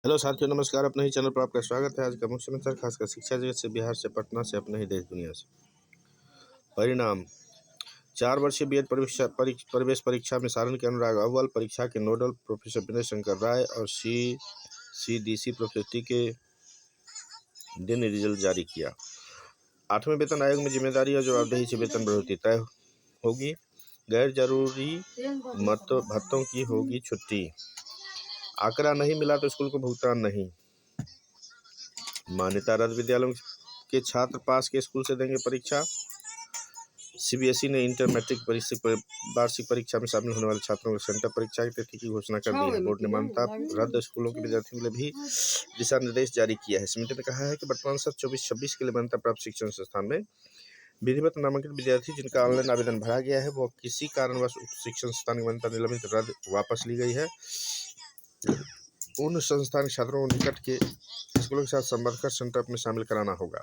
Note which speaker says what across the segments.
Speaker 1: Hello साथियों, नमस्कार। अपने ही चैनल पर आपका स्वागत है। आज का मुख्य समाचार खासकर शिक्षा जगत से, बिहार से, पटना से, अपने ही देश दुनिया से। परिणाम 4 वर्षीय बीएड प्रवेश परीक्षा में सारण के अनुराग अव्वल, परीक्षा के नोडल प्रोफेसर विनय शंकर राय और सीडीसी प्रोफेसर टी.के. डे ने रिजल्ट जारी किया। 8वें वेतन आयोग में जिम्मेदारी और जवाबदेही से वेतन बढ़ोतरी तय होगी। गैर जरूरी भत्तों की होगी छुट्टी। आंकड़ा नहीं मिला तो स्कूल को भुगतान नहीं। मान्यता रद्द विद्यालयों के छात्र पास के स्कूल से देंगे परीक्षा। सीबीएसई ने इंटर मैट्रिक वार्षिक परीक्षा में शामिल होने वाले छात्रों को सेंटर परीक्षा की तिथि की घोषणा कर दी है। बोर्ड ने मान्यता रद्द स्कूलों के विद्यार्थियों के लिए भी दिशा निर्देश जारी किया है। समिति ने कहा है कि वर्तमान सत्र 24-26 के लिए मान्यता प्राप्त शिक्षण संस्थान में विधिवत नामांकित विद्यार्थी जिनका ऑनलाइन आवेदन भरा गया है, वो किसी कारणवश उक्त शिक्षण संस्थान की मान्यता निलंबित रद्द वापस ली गई है, उन संस्थान के छात्रों को निकट के स्कूलों के साथ संपर्क कर सेंटर में शामिल कराना होगा।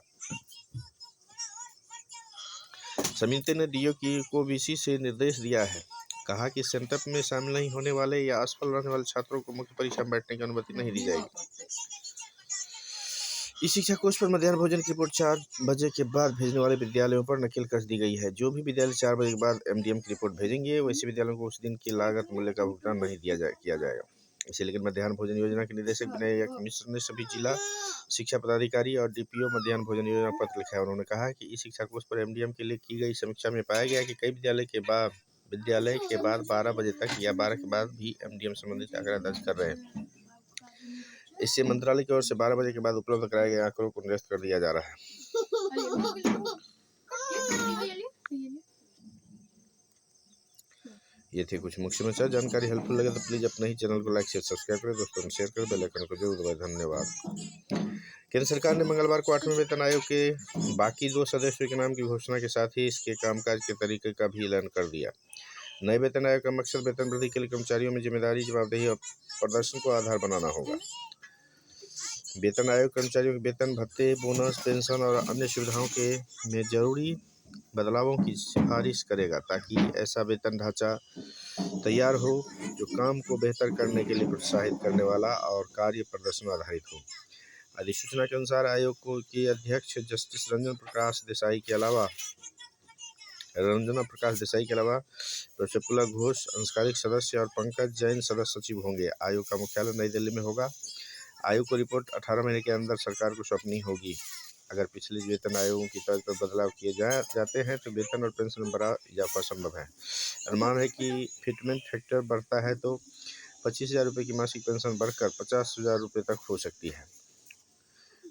Speaker 1: समिति ने डीओ को वीसी से निर्देश दिया है। कहा कि सेंटर में शामिल नहीं होने वाले या असफल रहने वाले छात्रों को मुख्य परीक्षा में बैठने की अनुमति नहीं दी जाएगी। इस शिक्षा कोष पर मध्याह्न भोजन की रिपोर्ट 4 बजे के बाद भेजने वाले विद्यालयों पर नकेल कस दी गई है। जो भी विद्यालय 4 बजे के बाद एमडीएम की रिपोर्ट भेजेंगे, वैसे विद्यालयों को उस दिन की लागत मूल्य का भुगतान नहीं किया जाएगा। इसे लेकर मध्याह्न भोजन योजना के निदेशक विनय मिश्र ने सभी जिला शिक्षा पदाधिकारी और डीपीओ मध्याह्न भोजन योजना पत्र लिखा है। उन्होंने कहा कि इस शिक्षा कोष पर एमडीएम के लिए की गई समीक्षा में पाया गया कि कई विद्यालय के बाद 12 बजे तक या 12 के बाद भी एमडीएम संबंधित आंकड़ा दर्ज कर रहे हैं। इससे मंत्रालय की ओर से 12 बजे के बाद उपलब्ध कराए गए आंकड़ों को निरस्त कर दिया जा रहा है। ये थे कुछ मुख्य समाचार। जानकारी हेल्पफुल लगे तो प्लीज अपने ही चैनल को लाइक शेयर सब्सक्राइब करें, दोस्तों में शेयर करें, बेल आइकन को जरूर दबाएं। धन्यवाद। केंद्र सरकार ने मंगलवार को 8वें वेतन आयोग के बाकी 2 सदस्यों के नाम की घोषणा के साथ ही इसके कामकाज के तरीके का भी ऐलान कर दिया। नए वेतन आयोग का मकसद वेतन वृद्धि के लिए कर्मचारियों में जिम्मेदारी, जवाबदेही और प्रदर्शन को आधार बनाना होगा। वेतन आयोग कर्मचारियों के वेतन, भत्ते, बोनस, पेंशन और अन्य सुविधाओं में जरूरी बदलावों की सिफारिश करेगा ताकि ऐसा वेतन ढांचा तैयार हो जो काम को बेहतर करने के लिए प्रोत्साहित करने वाला और कार्य प्रदर्शन आधारित हो। अधिसूचना के अनुसार आयोग के अध्यक्ष जस्टिस रंजना प्रकाश देसाई के अलावा प्रोफेसर पुलक घोष अंशकालिक सदस्य और पंकज जैन सदस्य सचिव होंगे। आयोग का मुख्यालय नई दिल्ली में होगा। आयोग को रिपोर्ट 18 महीने के अंदर सरकार को सौंपनी होगी। अगर पिछले वेतन आयोगों की तर्ज पर बदलाव किए जाते हैं तो वेतन और पेंशन में बड़ा इजाफा संभव है। अनुमान है कि फिटमेंट फैक्टर बढ़ता है तो 25,000 रुपये की मासिक पेंशन बढ़कर 50,000 रुपये तक हो सकती है।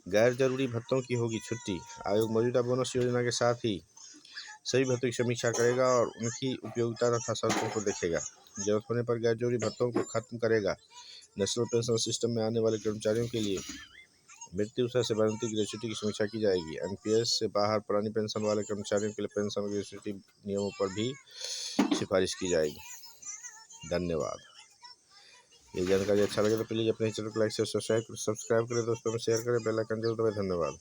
Speaker 1: गैर जरूरी भत्तों की होगी छुट्टी। आयोग मौजूदा बोनस योजना के साथ ही सभी भत्तों की समीक्षा करेगा और उनकी उपयोगिता तथा शर्तों को देखेगा। जरूरत होने पर गैर जरूरी भत्तों को खत्म करेगा। नेशनल पेंशन सिस्टम में आने वाले कर्मचारियों के लिए मृत्यु से बनती ग्रेच्युटी की समीक्षा की जाएगी। एनपीएस से बाहर पुरानी पेंशन वाले कर्मचारियों के लिए पेंशन और ग्रेच्युटी नियमों पर भी सिफारिश की जाएगी। धन्यवाद। ये जानकारी अच्छा लगे तो प्लीज़ अपने चैनल को लाइक से सब्सक्राइब करें, दोस्तों में शेयर करें, बेल आइकन जरूर दबाएं। धन्यवाद।